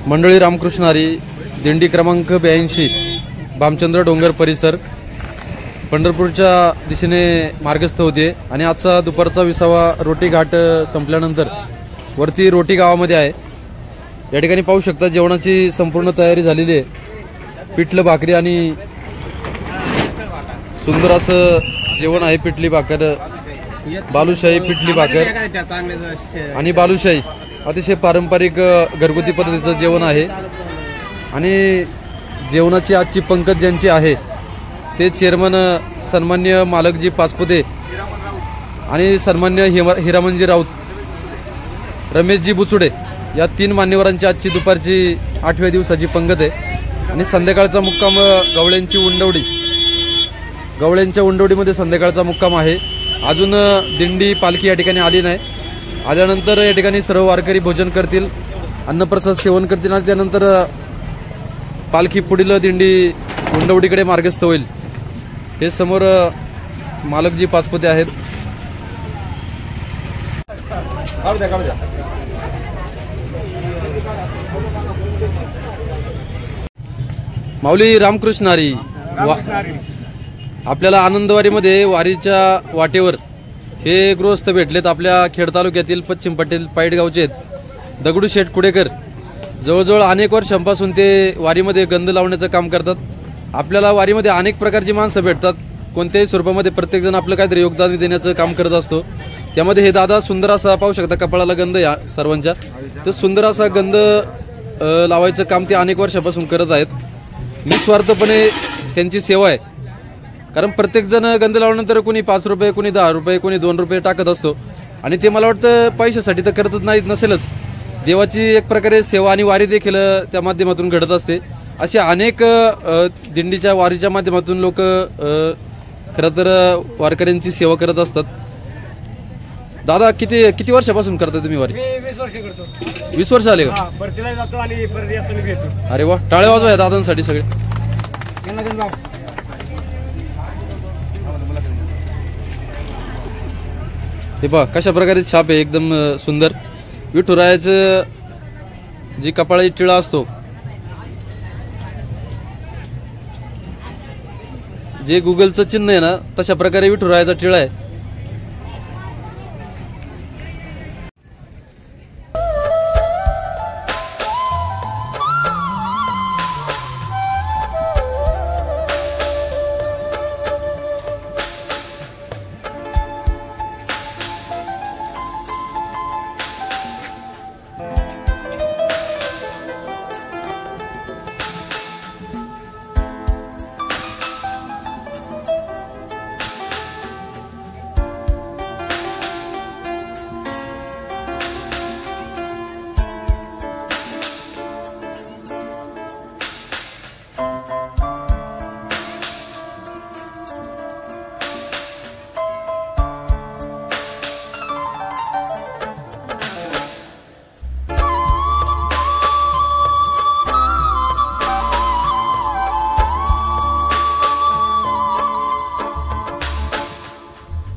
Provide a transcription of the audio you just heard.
मंडळी रामकृष्ण हरी, दिंडी क्रमांक 82 भामचंद्र डोंगर परिसर पंढरपूरच्या दिशेने मार्गस्थ होते आणि आजचा दुपारचा 20वा रोटी घाट संपल्यानंतर वरती रोटी गावामध्ये आहे। या ठिकाणी पाहू शकता जेवणाची संपूर्ण तयारी झालेली आहे। पिठलं भाकरी आणि सुंदर असं जेवण आहे। पिठली भाकर, बालुशाही, पिठली भाकर आणि बालुशाही अतिशय पारंपरिक घरगुती पद्धतीचं जेवण आहे। आणि जेवणाची आजची पंक्ती ज्यांची आहे ते चेअरमन सन्मान्य मालकजी पाचपुते आणि सन्मान्य हिरामनजी राऊत, रमेशजी बुचुडे या 3 मान्यवरांची आजची दुपारची 8व्या दिवसाची पंगत आहे। आणि संध्याकाळचा मुक्काम गवळ्यांच्या उंडवडीमध्ये संध्याकाळचा मुक्काम आहे। अजून दिंडी पालखी या ठिकाणी आली नाही। आल्यानंतर या ठिकाणी सर्व वारकरी भोजन करतील, अन्नप्रसाद सेवन करतील आणि त्यानंतर पालखी पुढील दिंडी उंडवडीकडे मार्गस्थ होईल। हे समोर मालकजी पाचपुते आहेत। माऊली रामकृष्ण हरी। आपल्याला आनंदवारीमध्ये वारीच्या वाटेवर हे गृहस्थ भेटलेत। आपल्या खेड तालुक्यातील पश्चिम पट्टील पाईट गावचे आहेत दगडूशेठ कुडेकर। जवळजवळ अनेक वर्षांपासून ते वारीमध्ये गंध लावण्याचं काम करतात। आपल्याला वारीमध्ये अनेक प्रकारची माणसं भेटतात, कोणत्याही स्वरूपामध्ये प्रत्येकजण आपलं काहीतरी योगदान देण्याचं काम करत असतो। त्यामध्ये हे दादा सुंदर असा पाहू शकता, कपाळाला गंध या सर्वांच्या, तर सुंदर असा गंध लावायचं काम ते अनेक वर्षापासून करत आहेत। निस्वार्थपणे त्यांची सेवा आहे, कारण प्रत्येकजण गंध लावल्यानंतर कोणी 5 रुपये, कोणी 10 रुपये, कोणी 2 रुपये टाकत असतो आणि ते मला वाटतं पैशासाठी तर करतच नाहीत नसेलच, देवाची एक प्रकारे सेवा आणि वारी देखील त्या माध्यमातून घडत असते। असे अनेक दिंडीच्या वारीच्या माध्यमातून लोक खरं तर वारकऱ्यांची सेवा करत असतात। दादा किती वर्षापासून करता तुम्ही वारी? 20 वर्ष करतो। 20 वर्ष आले का? परतीला जातो आणि परत येताना घेतो। अरे वा, टाळ्या वाजवा या दादांसाठी सगळे। हे पहा कशा प्रकारे छाप आहे, एकदम सुंदर। विठुरायाचं जी कपाळी टिळा असतो, जे गुगलचं चिन्ह आहे ना, तशा प्रकारे विठुरायाचा टिळा आहे।